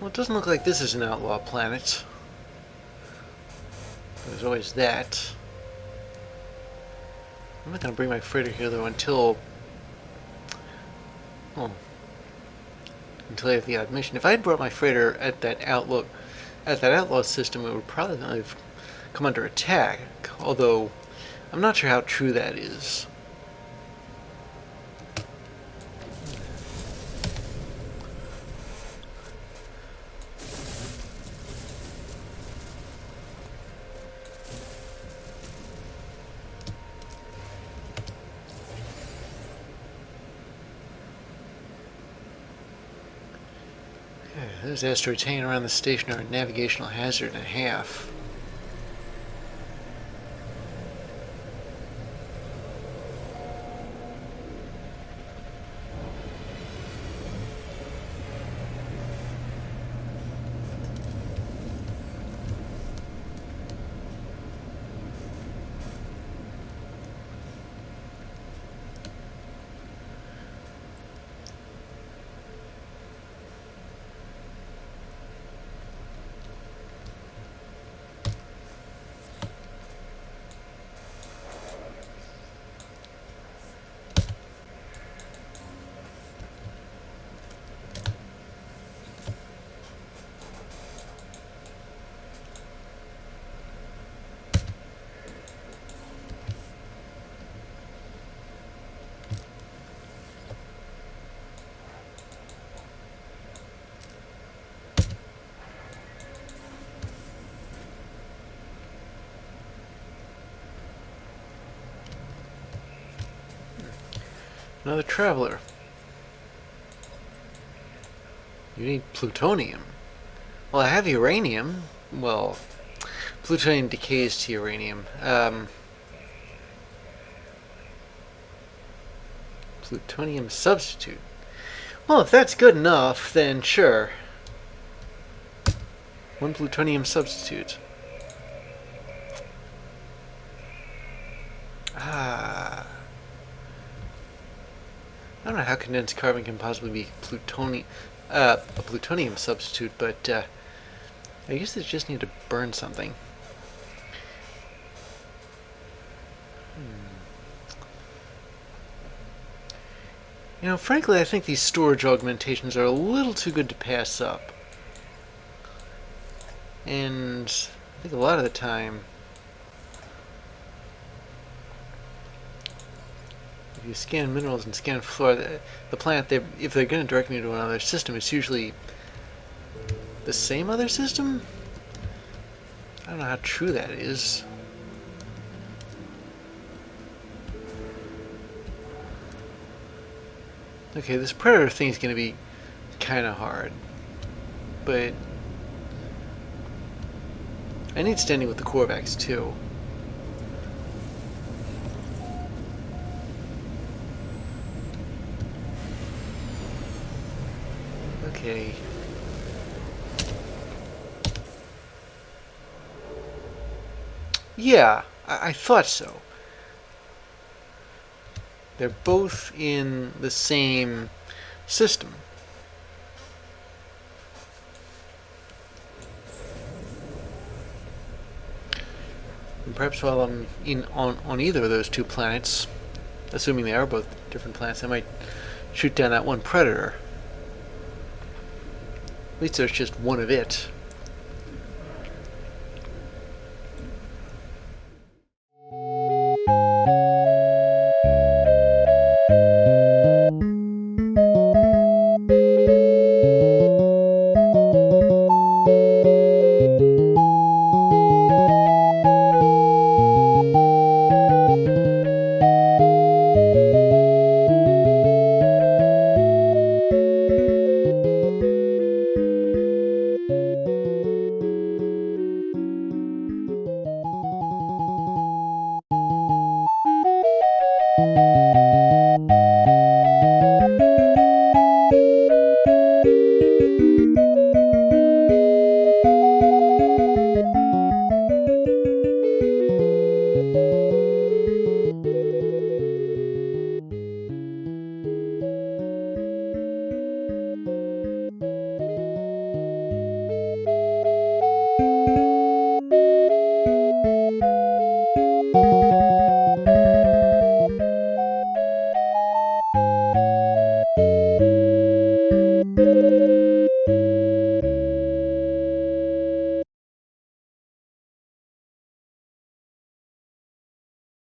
Well, it doesn't look like this is an outlaw planet. There's always that. I'm not going to bring my freighter here, though, until... Oh. Until I have the odd mission. If I had brought my freighter at that outlaw system, it would probably not have come under attack. Although, I'm not sure how true that is. Those asteroids hanging around the station are a navigational hazard and a half. Another traveler. You need plutonium. Well, I have uranium. Well, plutonium decays to uranium. Plutonium substitute. Well, if that's good enough, then sure. One plutonium substitute. I don't know how condensed carbon can possibly be a plutonium substitute, but I guess they just need to burn something. You know, frankly, I think these storage augmentations are a little too good to pass up. And I think a lot of the time, if you scan minerals and scan flora, the planet, if they're going to direct me to another system, it's usually the same other system? I don't know how true that is. Okay, this Predator thing is going to be kind of hard, but I need standing with the Korvax too. Okay. Yeah, I thought so. They're both in the same system. And perhaps while I'm on either of those two planets, assuming they are both different planets, I might shoot down that one Predator. At least there's just one of it.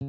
You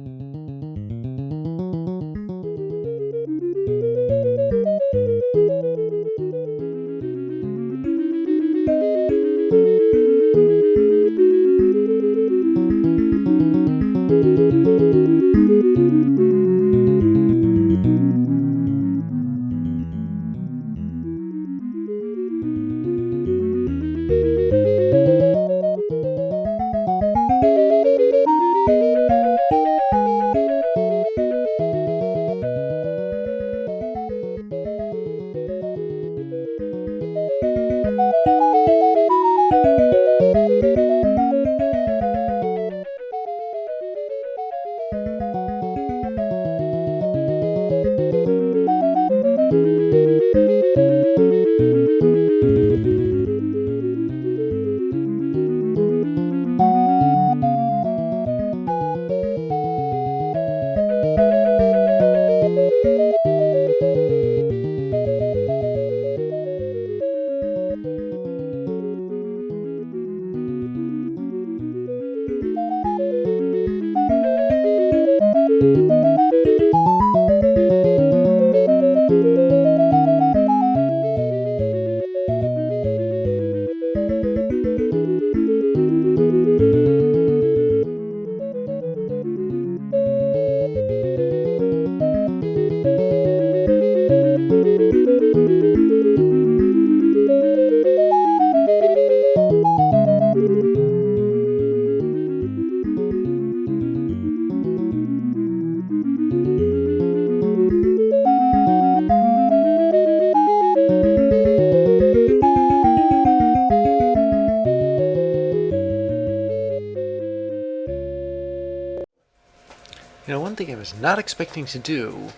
know, one thing I was not expecting to do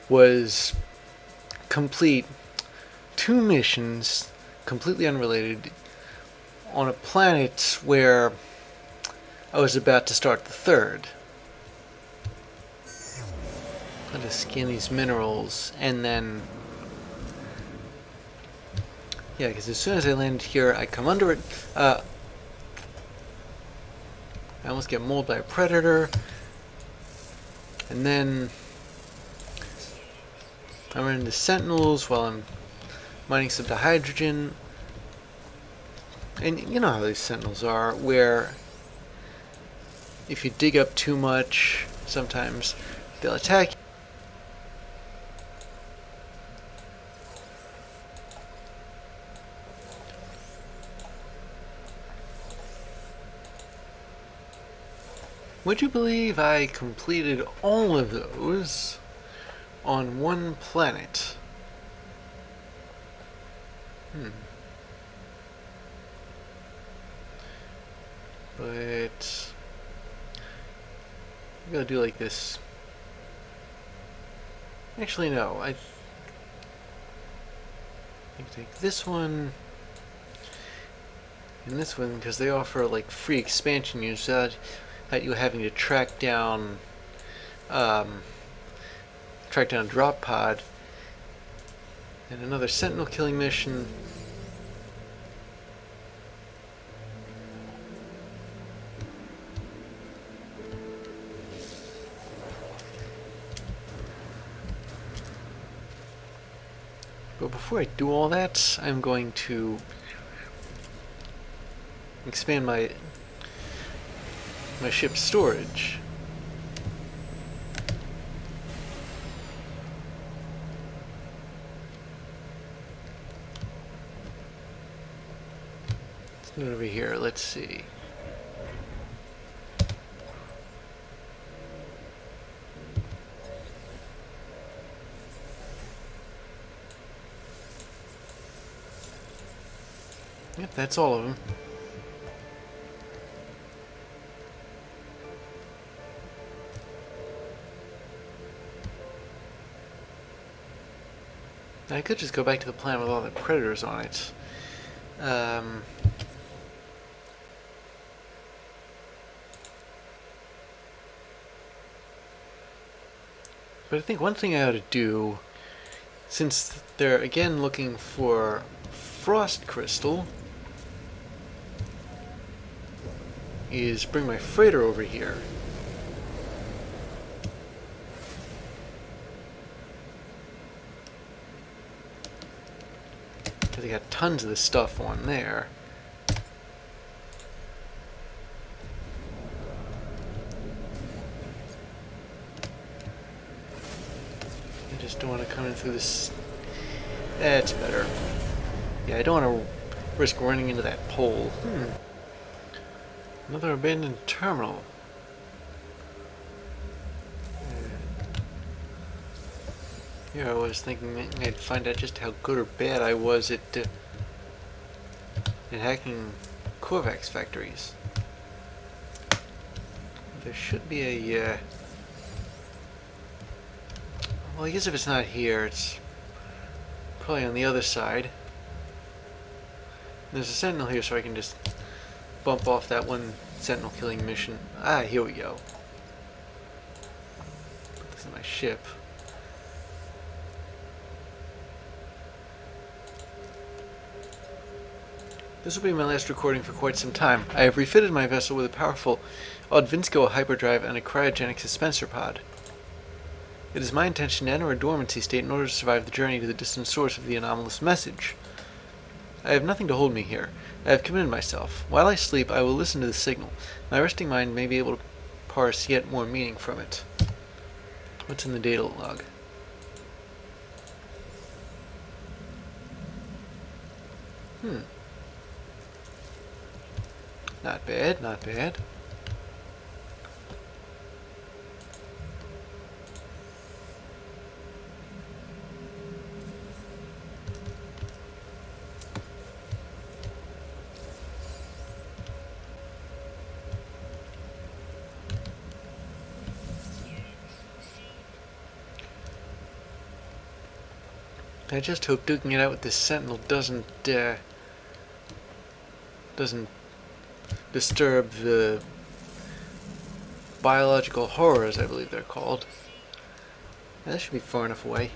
was complete 2 missions, completely unrelated, on a planet where I was about to start the 3rd. I'm gonna scan these minerals, and then... yeah, because as soon as I landed here, I come under it. I almost get mauled by a predator. And then I run into sentinels while I'm mining some dihydrogen. And you know how these sentinels are, where if you dig up too much, sometimes they'll attack you. Would you believe I completed all of those on one planet? But I'm gonna do like this. Actually, no. I can take this one and this one because they offer like free expansion use without you having to track down a drop pod. And another sentinel killing mission. But before I do all that, I'm going to expand my ship's storage. Let's do it over here. Let's see. Yep, that's all of them. I could just go back to the planet with all the predators on it. But I think one thing I ought to do, since they're again looking for frost crystal, is bring my freighter over here. Because they got tons of this stuff on there. I just don't want to come in through this. That's better. Yeah, I don't want to risk running into that pole. Another abandoned terminal. Here I was thinking maybe I'd find out just how good or bad I was at hacking Korvax factories. There should be a, well, I guess if it's not here, it's probably on the other side. There's a sentinel here, so I can just bump off that one sentinel killing mission. Ah, here we go. This is my ship. This will be my last recording for quite some time. I have refitted my vessel with a powerful Odvinsko hyperdrive and a cryogenic suspensor pod. It is my intention to enter a dormancy state in order to survive the journey to the distant source of the anomalous message. I have nothing to hold me here. I have committed myself. While I sleep, I will listen to the signal. My resting mind may be able to parse yet more meaning from it. What's in the data log? Not bad, not bad. I just hope duking it out with this sentinel doesn't disturb the biological horrors, I believe they're called. Yeah, that should be far enough away.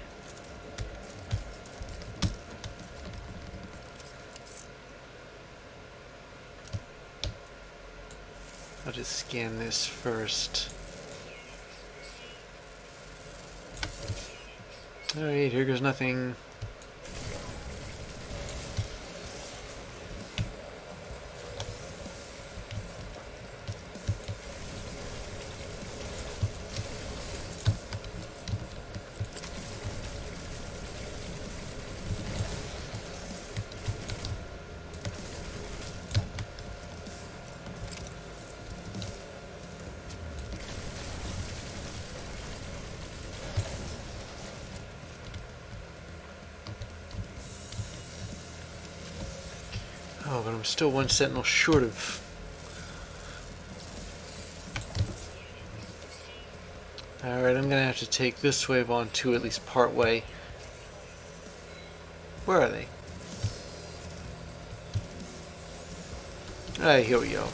I'll just scan this first. Alright, here goes nothing. Oh, but I'm still one sentinel short of... Alright, I'm gonna have to take this wave on too, at least part way. Where are they? Alright, here we go.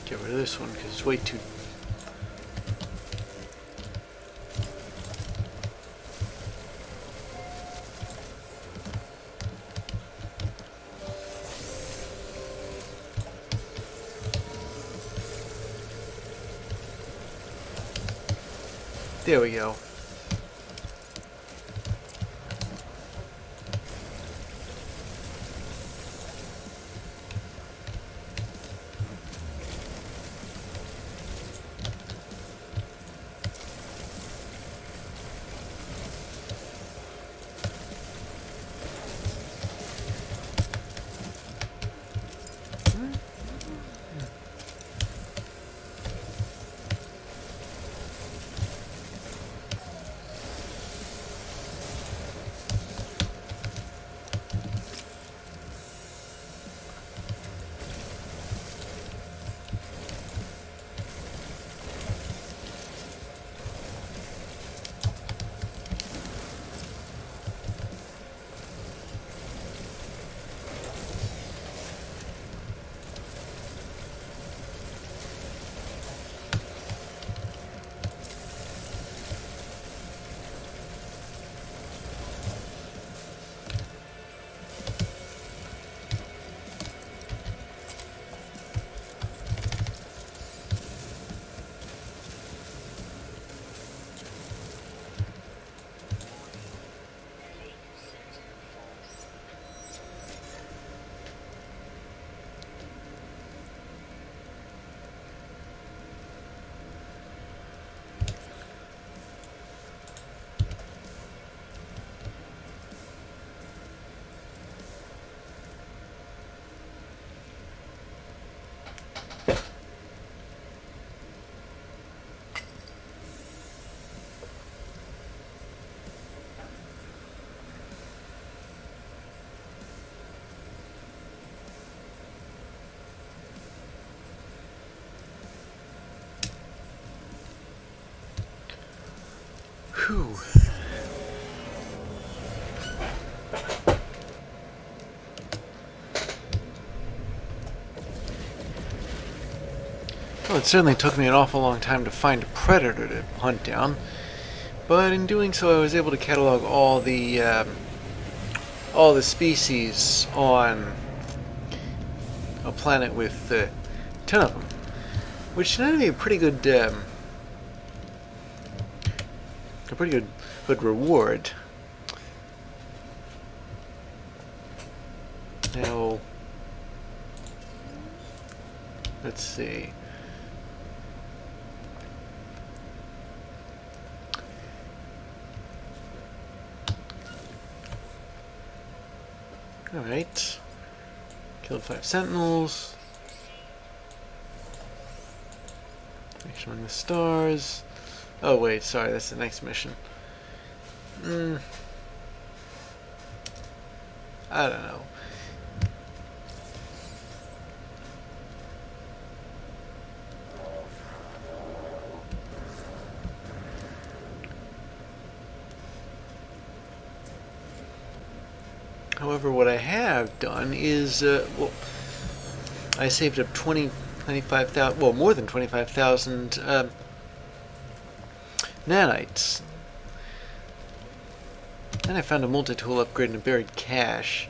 Get rid of this one, because it's way too... There we go. Whew. Well, it certainly took me an awful long time to find a predator to hunt down, but in doing so I was able to catalog all the species on a planet with 10 of them, which turned out to be a pretty good reward. Now, let's see. Alright. Killed 5 sentinels. Mission among the stars. Oh wait, sorry, that's the next mission. I don't know. However, what I have done is, well, I saved up 25,000, well, more than 25,000 nanites. And I found a multi-tool upgrade in a buried cache.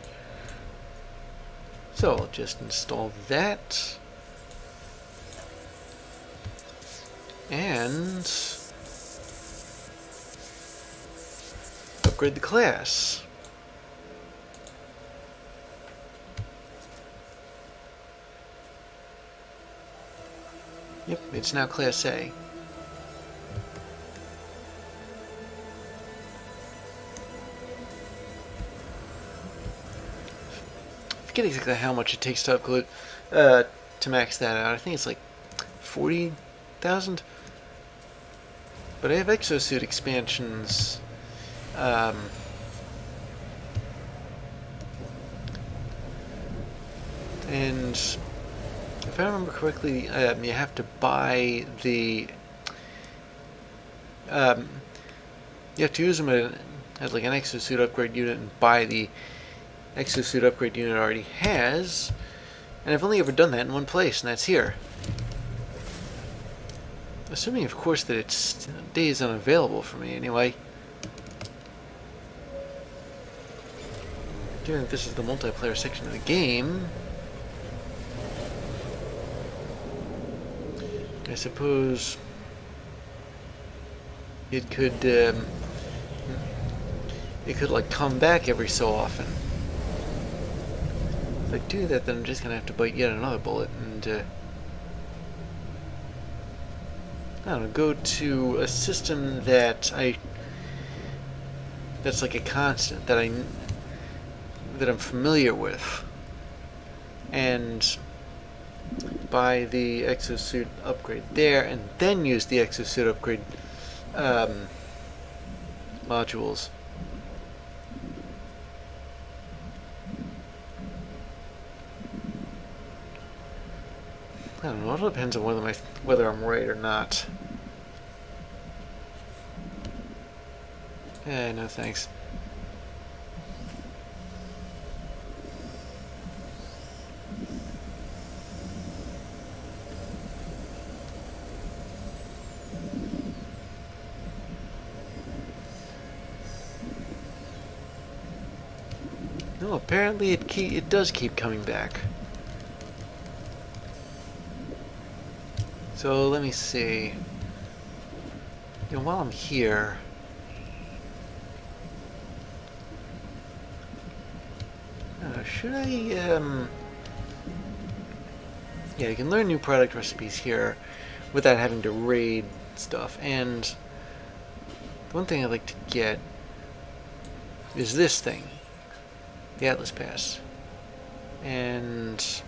So I'll just install that. And upgrade the class. Yep, it's now Class A. I forget exactly how much it takes to upload to max that out. I think it's like 40,000. But I have exosuit expansions. And if I remember correctly, you have to buy the. You have to use them as like an exosuit upgrade unit and buy the exosuit upgrade unit already has. And I've only ever done that in one place, and that's here. Assuming, of course, that it stays unavailable for me anyway. Given that this is the multiplayer section of the game, I suppose it could like come back every so often. If I do that, then I'm just gonna have to bite yet another bullet and I don't know, go to a system that's like a constant that I'm familiar with, and buy the exosuit upgrade there, and then use the exosuit upgrade modules. I don't know. It all depends on whether I'm right or not. No thanks. No, apparently it does keep coming back. So let me see. You know, while I'm here, should I? Yeah, you can learn new product recipes here without having to raid stuff. And the one thing I'd like to get is this thing, the Atlas Pass, and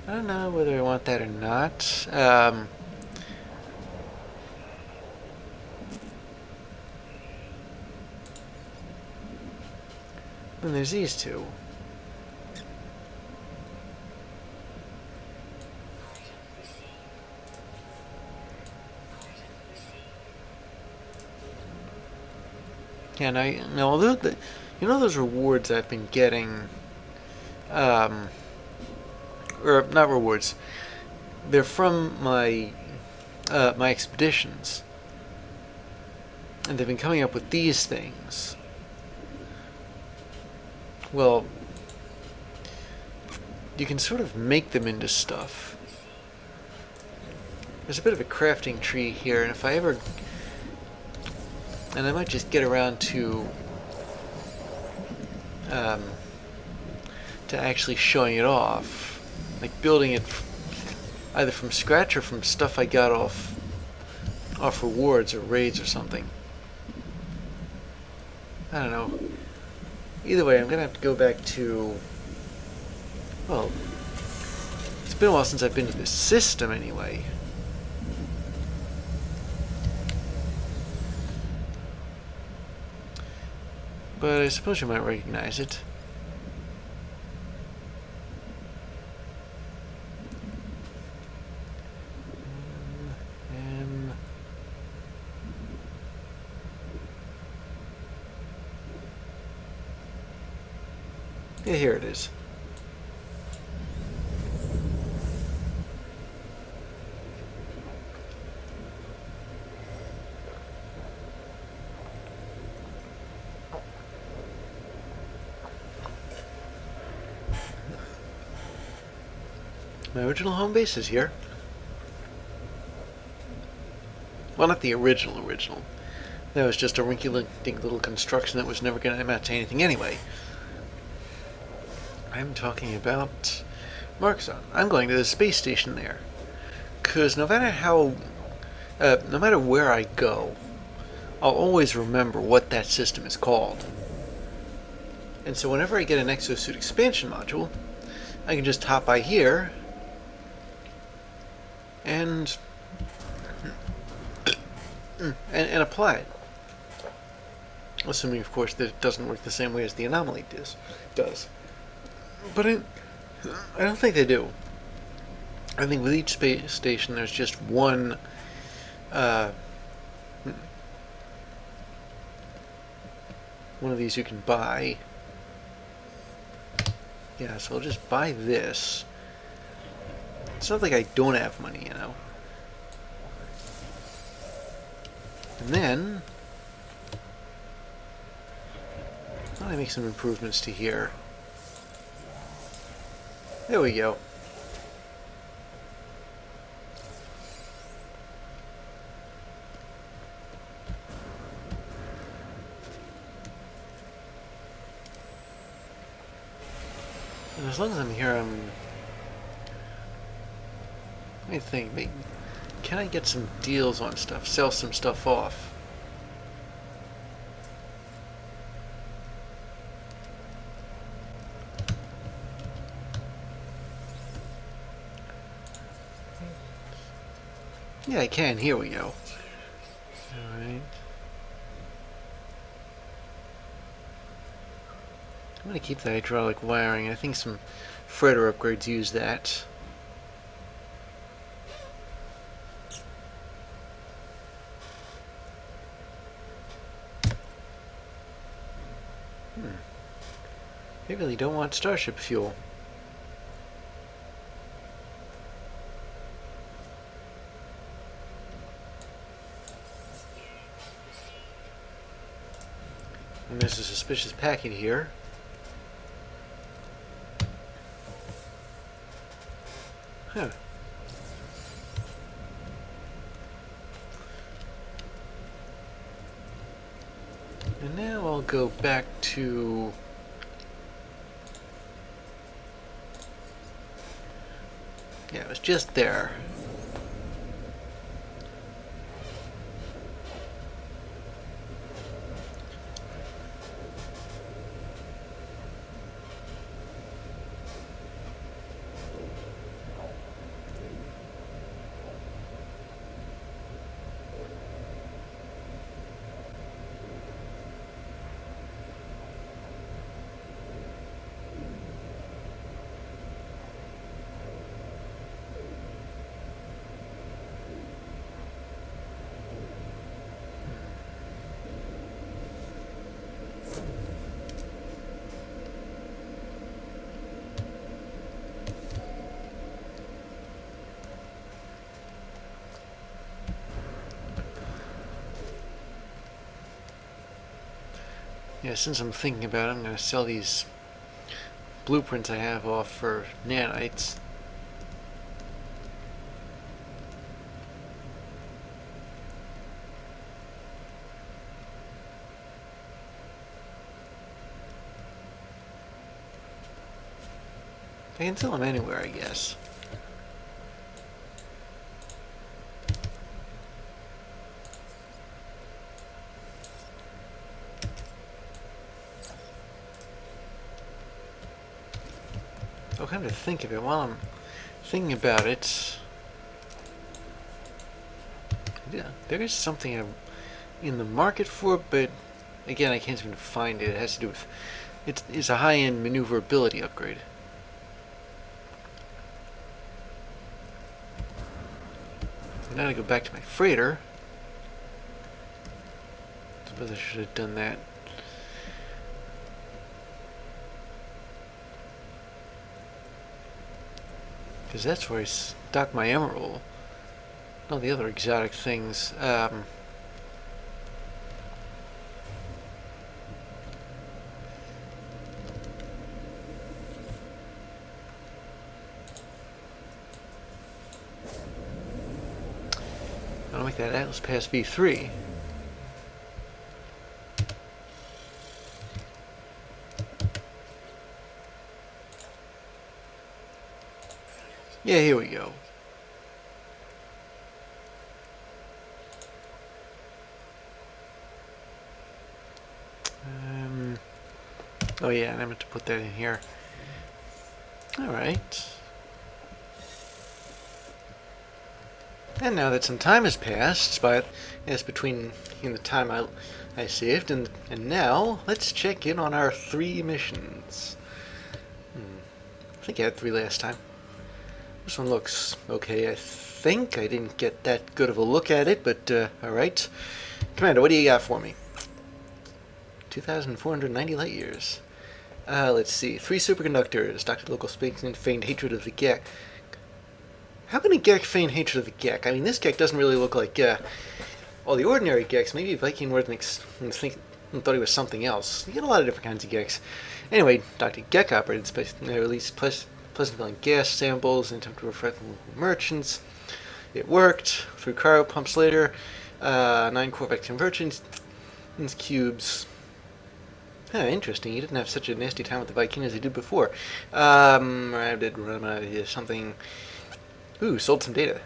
I don't know whether I want that or not. Then there's these two. And I now, although you know those rewards I've been getting, um, or not rewards, they're from my my expeditions, and they've been coming up with these things. Well, you can sort of make them into stuff. There's a bit of a crafting tree here, and if I ever, and I might just get around to actually showing it off, like building it either from scratch or from stuff I got off rewards or raids or something. I don't know. Either way, I'm gonna have to go back to, well, it's been a while since I've been to this system anyway. But I suppose you might recognize it. Yeah, here it is. My original home base is here. Well, not the original. That was just a rinky-dink little construction that was never going to amount to anything anyway. I'm talking about Markzon. I'm going to the space station there. Because no matter where I go, I'll always remember what that system is called. And so whenever I get an exosuit expansion module, I can just hop by here and apply it. Assuming, of course, that it doesn't work the same way as the anomaly does. But I don't think they do. I think with each space station there's just one of these you can buy. Yeah, so I'll just buy this. It's not like I don't have money, you know. And then I make some improvements to here. There we go. And as long as I'm here, let me think, can I get some deals on stuff? Sell some stuff off? Yeah, I can. Here we go. Alright. I'm going to keep the hydraulic wiring. I think some freighter upgrades use that. They really don't want starship fuel. And there's a suspicious packet here. Huh. And now I'll go back to... yeah, it was just there. Yeah, since I'm thinking about it, I'm going to sell these blueprints I have off for nanites. I can sell them anywhere, I guess. I'll kind of think of it while I'm thinking about it. Yeah, there is something I'm in the market for, but again, I can't seem to find it. It has to do with it's a high-end maneuverability upgrade. Now I go back to my freighter. I suppose I should have done that. Because that's where I stock my emerald. All the other exotic things. I'll make that Atlas Pass V3. Yeah, here we go. Oh yeah, and I meant to put that in here. Alright. And now that some time has passed, but yes, between the time I saved and now, let's check in on our 3 missions. I think I had 3 last time. This one looks okay, I think. I didn't get that good of a look at it, but alright. Commander, what do you got for me? 2,490 light years. Let's see. 3 superconductors. Dr. Local Space and feigned hatred of the Gek. How can a Gek feign hatred of the Gek? I mean, this Gek doesn't really look like all the ordinary Geks. Maybe Viking more than thought he was something else. You get a lot of different kinds of Geks. Anyway, Dr. Gek operated space. They released pleasant-feeling gas samples in an attempt to refresh merchants. It worked. Through cryo pumps later. 9 Corvex conversions. Cubes. Interesting. You didn't have such a nasty time with the Viking as you did before. I did something. Ooh, sold some data.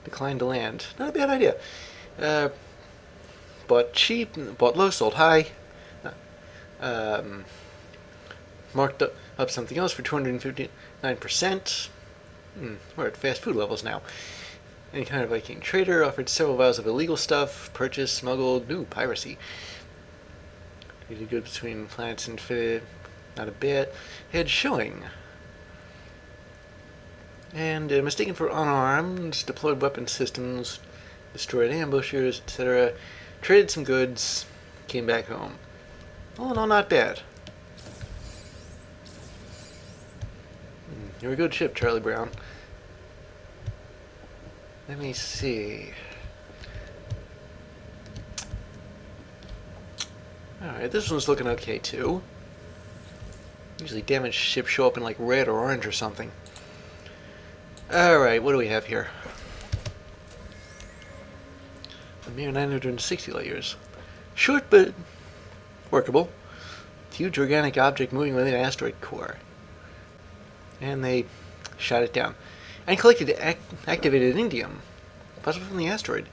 Declined to land. Not a bad idea. Bought cheap, bought low, sold high. Marked up something else for 259%. We're at fast food levels now. Any kind of Viking trader offered several vials of illegal stuff. Purchased, smuggled, piracy. Traded goods between planets and fit. Not a bit. Head showing. And mistaken for unarmed, deployed weapon systems, destroyed ambushers, etc. Traded some goods, came back home. All in all, not bad. You're a good ship, Charlie Brown. Let me see. Alright, this one's looking okay too. Usually damaged ships show up in like red or orange or something. Alright, what do we have here? A mere 960 light years. Short but workable. Huge organic object moving within an asteroid core. And they shot it down. And collected activated indium. Possibly from the asteroid.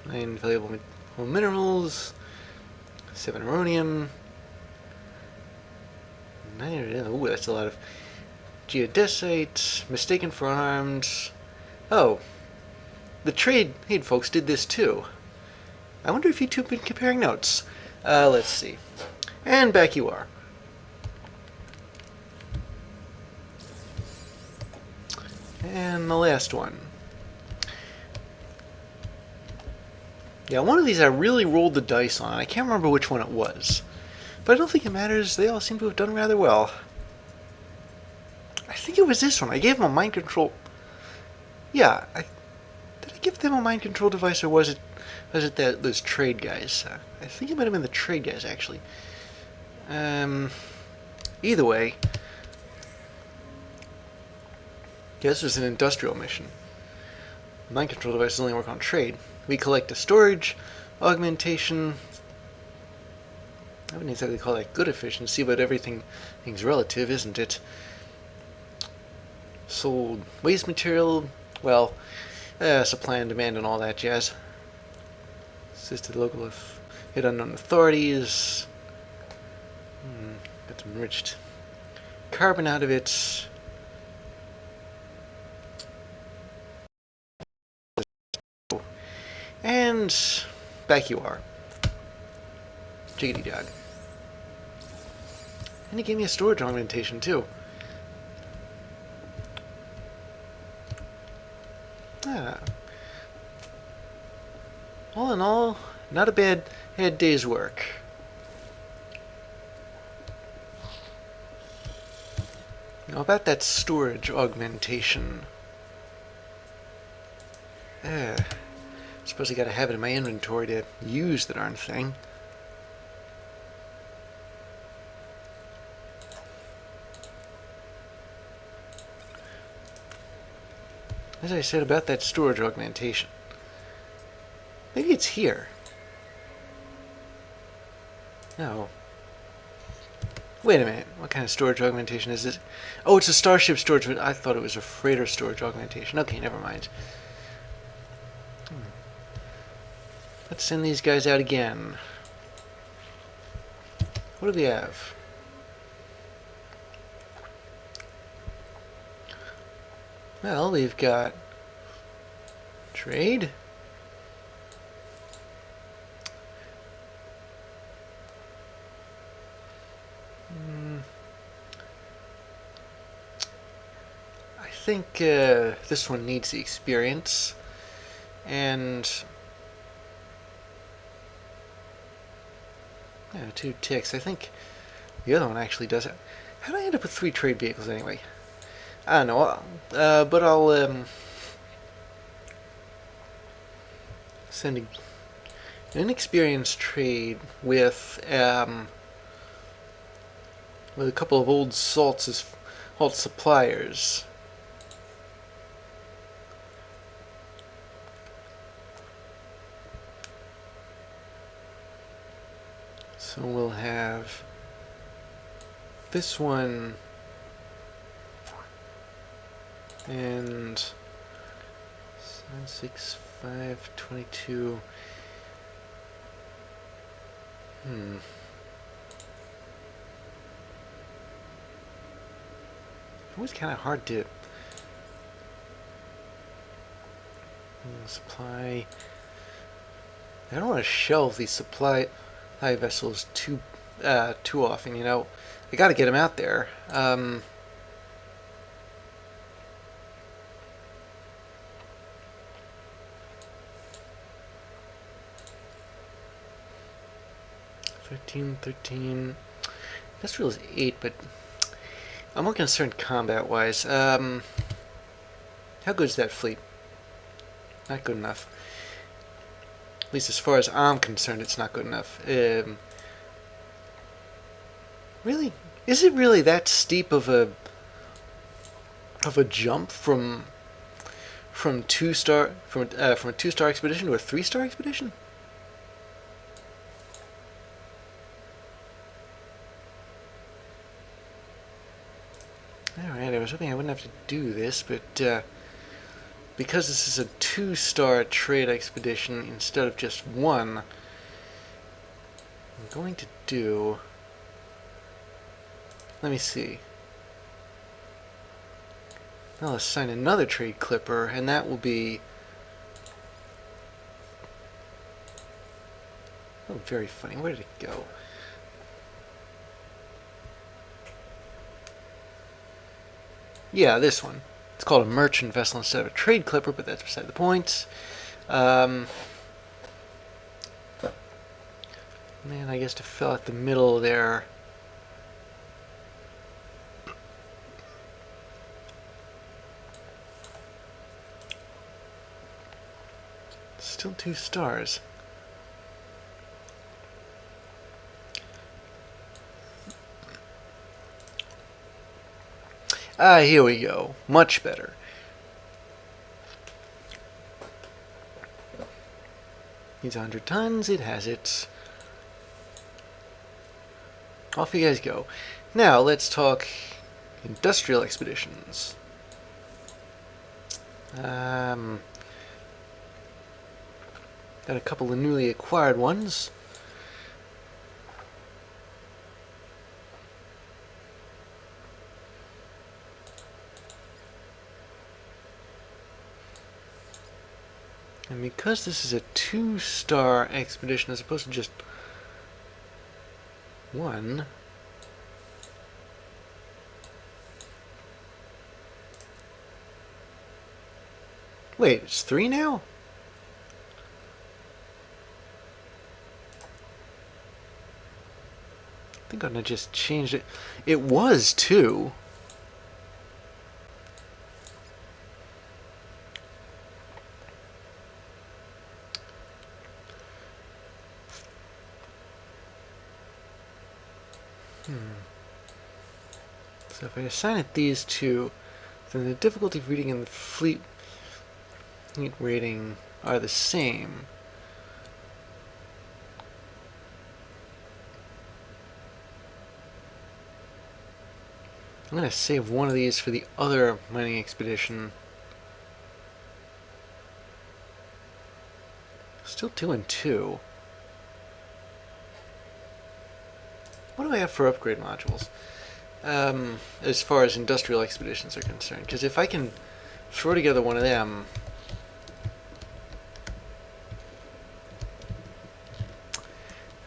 9 valuable minerals. 7 uranium. 9, ooh, that's a lot of geodesite. Mistaken for unarmed. Oh, the trade folks did this too. I wonder if you two have been comparing notes. Let's see. And back you are. And the last one. Yeah, one of these I really rolled the dice on. I can't remember which one it was. But I don't think it matters. They all seem to have done rather well. I think it was this one. I gave them a mind control. Yeah, did I give them a mind control device, or was it Was it those trade guys? I think it might have been the trade guys, actually. Either way, this was an industrial mission. Mind control devices only work on trade. We collect a storage, augmentation. I wouldn't exactly call that good efficiency, but everything's relative, isn't it? Sold waste material, well, supply and demand and all that jazz. Assisted local hit unknown authorities. Got some enriched carbon out of it. And back you are. Jiggity dog. And he gave me a storage augmentation too. All in all, not a bad day's work. Now about that storage augmentation. Suppose I gotta have it in my inventory to use the darn thing. As I said about that storage augmentation. Maybe it's here. No. Wait a minute. What kind of storage augmentation is this? Oh, it's a starship storage. I thought it was a freighter storage augmentation. Okay, never mind. Let's send these guys out again. What do we have? Well, we've got trade. I think this one needs the experience, and 2 ticks. I think the other one actually does it. How did I end up with 3 trade vehicles anyway? I don't know, but I'll send an inexperienced trade with a couple of old salt suppliers. So we'll have this one and 7, 6, 5, 22. It was kind of hard to supply. I don't want to shelve these supply vessels too often. You know, I got to get them out there. 13. This rule is 8, but I'm more concerned combat-wise. How good is that fleet? Not good enough. At least as far as I'm concerned, it's not good enough. Really? Is it really that steep of a jump from a 2-star expedition to a 3-star expedition? Alright, I was hoping I wouldn't have to do this, but because this is a 2-star trade expedition instead of just 1, I'm going to do... Let me see. I'll assign another trade clipper, and that will be... Oh, very funny. Where did it go? Yeah, this one. It's called a merchant vessel instead of a trade clipper, but that's beside the point. Man, I guess to fill out the middle there. Still 2 stars. Ah, here we go. Much better. Needs 100 tons. It has it. Off you guys go. Now, let's talk industrial expeditions. Got a couple of newly acquired ones. And because this is a 2-star expedition as opposed to just 1, wait, it's 3 now? I think I'm gonna just change it. It was 2. So if I assign it these 2, then the difficulty of reading and the fleet rating are the same. I'm going to save one of these for the other mining expedition. Still 2 and 2. What do I have for upgrade modules? As far as industrial expeditions are concerned. Because if I can throw together one of them...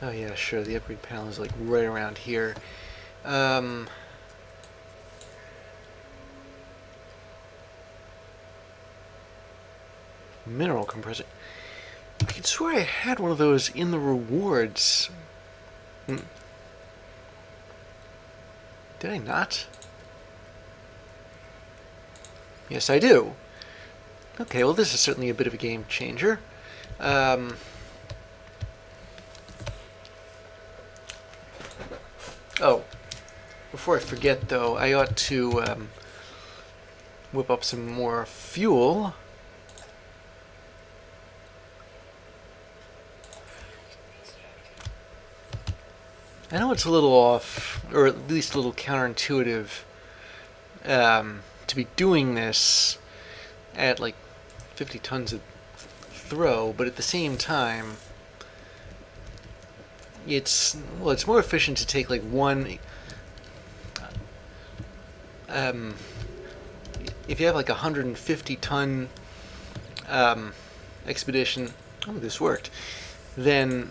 Oh yeah, sure, the upgrade panel is like right around here. Mineral compressor. I could swear I had one of those in the rewards. Did I not? Yes, I do. Okay, well this is certainly a bit of a game changer. Oh, before I forget though, I ought to whip up some more fuel. I know it's a little off, or at least a little counterintuitive, to be doing this at like 50 tons of throw, but at the same time, it's more efficient to take like one. If you have like 150-ton expedition, oh, this worked. Then,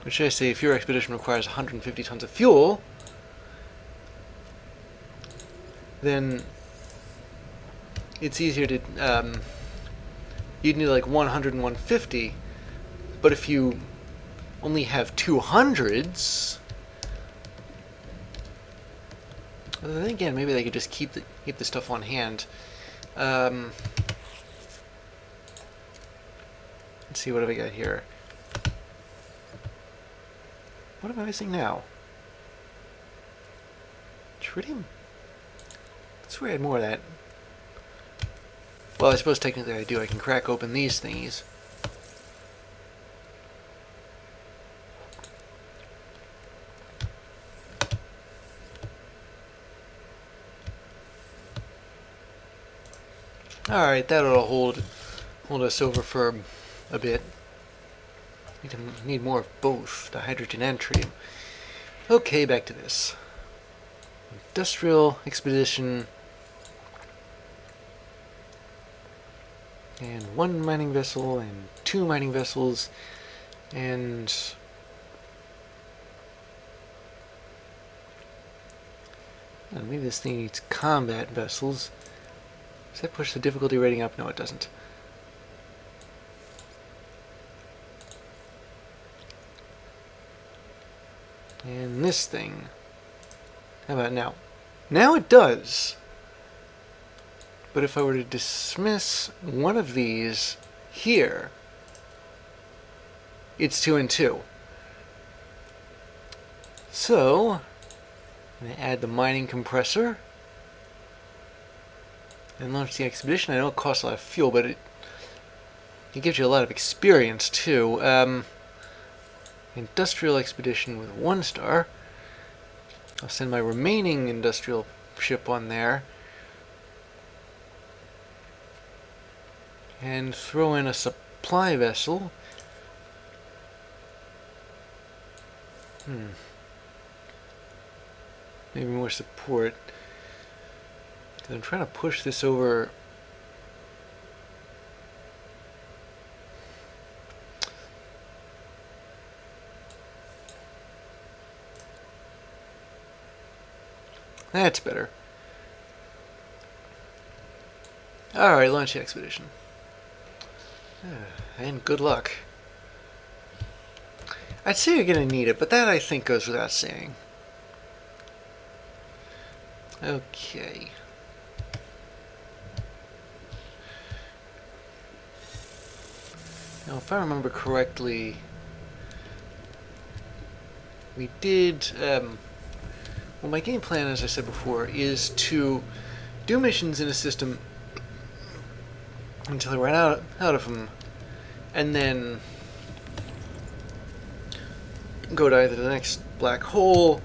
what should I say? If your expedition requires 150 tons of fuel, then it's easier to. You'd need like 100 and 150, but if you only have 200s, well, then again, maybe they could just keep the stuff on hand. Let's see, what have I got here? What am I missing now? Tritium? I swear I had more of that. Well, I suppose technically I do. I can crack open these thingies. Alright, that'll hold us over for a bit. Need more of both, the hydrogen and tritium. Okay, back to this. Industrial expedition. And 1 mining vessel and 2 mining vessels. And maybe this thing needs combat vessels. Does that push the difficulty rating up? No, it doesn't. And this thing. How about now? Now it does. But if I were to dismiss one of these here, it's 2 and 2. So, I'm going to add the mining compressor and launch the expedition. I know it costs a lot of fuel, but it gives you a lot of experience too. Industrial expedition with 1 star. I'll send my remaining industrial ship on there. And throw in a supply vessel. Maybe more support. I'm trying to push this over. That's better. Alright, launch the expedition. And good luck. I'd say you're going to need it, but that I think goes without saying. Okay. Now, if I remember correctly, we did... well, my game plan, as I said before, is to do missions in a system until I run out of them, and then go to either the next black hole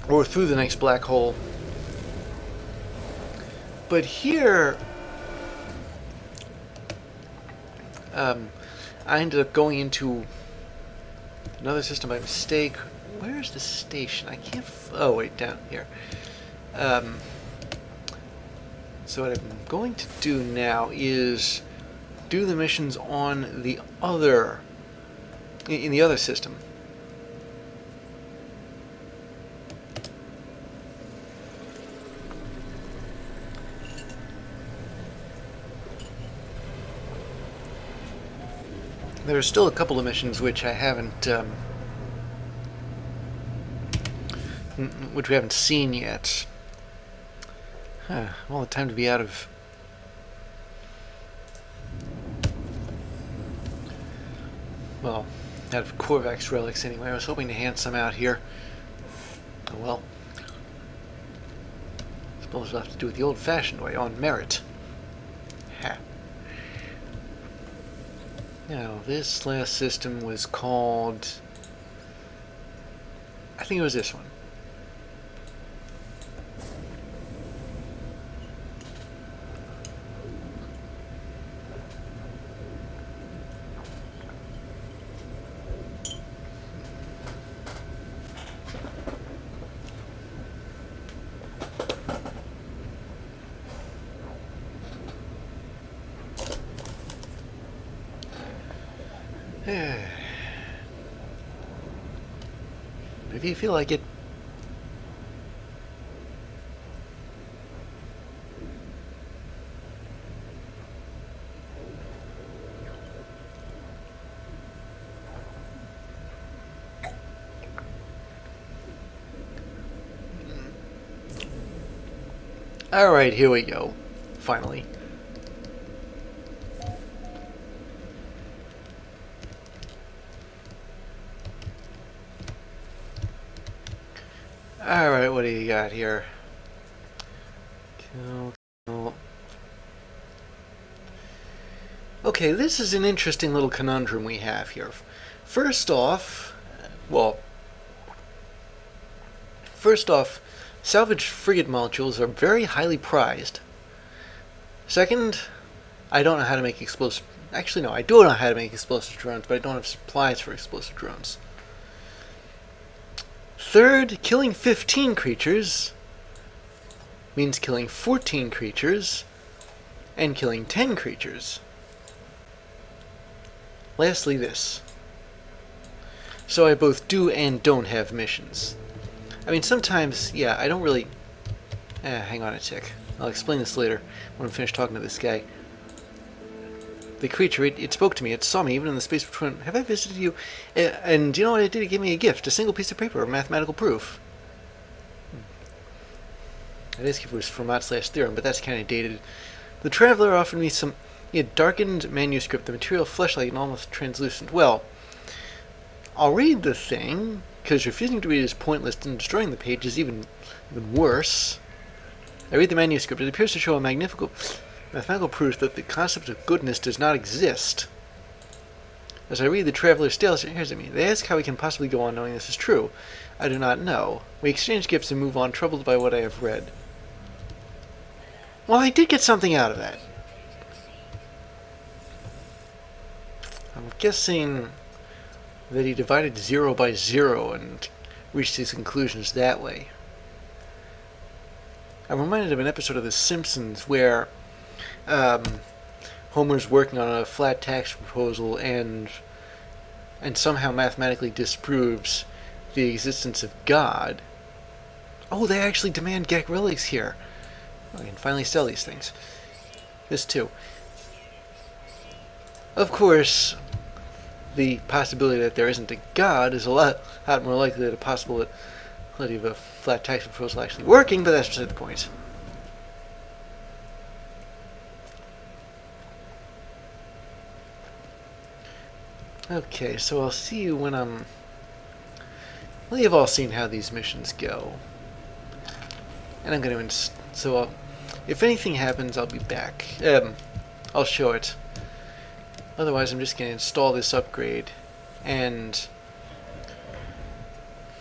or through the next black hole. But here, I ended up going into another system by mistake. Where's the station? I can't... oh, wait, down here. So what I'm going to do now is do the missions on the other... in the other system. There are still a couple of missions which I haven't... which we haven't seen yet. Well, the time to be out of... well, out of Korvax relics anyway. I was hoping to hand some out here. Oh well. Suppose we'll have to do it the old-fashioned way, on merit. Ha. Now, this last system was called... I think it was this one. If you feel like it. Alright, here we go. Finally. Alright, what do you got here? Okay, this is an interesting little conundrum we have here. First off, salvaged frigate modules are very highly prized. Second, I don't know how to make explosive... actually, no, I do know how to make explosive drones, but I don't have supplies for explosive drones. Third, killing 15 creatures means killing 14 creatures and killing 10 creatures. Lastly, this. So I both do and don't have missions. I mean, sometimes, yeah, I don't really... hang on a tick. I'll explain this later when I'm finished talking to this guy. The creature, it spoke to me, it saw me, even in the space between... have I visited you? And do you know what it did? It gave me a gift, a single piece of paper, a mathematical proof. That is was Fermat/Theorem, but that's kind of dated. The Traveler offered me some darkened manuscript, the material fleshlight and almost translucent. Well, I'll read the thing, because refusing to read is pointless, and destroying the page is even worse. I read the manuscript. It appears to show a mathematical proof that the concept of goodness does not exist. As I read, the Traveler stares at me. They ask how we can possibly go on knowing this is true. I do not know. We exchange gifts and move on, troubled by what I have read. Well, I did get something out of that. I'm guessing that he divided 0 by 0 and reached his conclusions that way. I'm reminded of an episode of The Simpsons where Homer's working on a flat tax proposal and somehow mathematically disproves the existence of God. Oh, they actually demand Gek relics here. I can finally sell these things. This too. Of course, the possibility that there isn't a God is a lot more likely than a possibility of a flat tax proposal actually working, but that's beside the point. Okay, so I'll see you when I'm... Well, you've all seen how these missions go. And I'm going to... if anything happens, I'll be back. I'll show it. Otherwise, I'm just going to install this upgrade and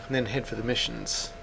then head for the missions.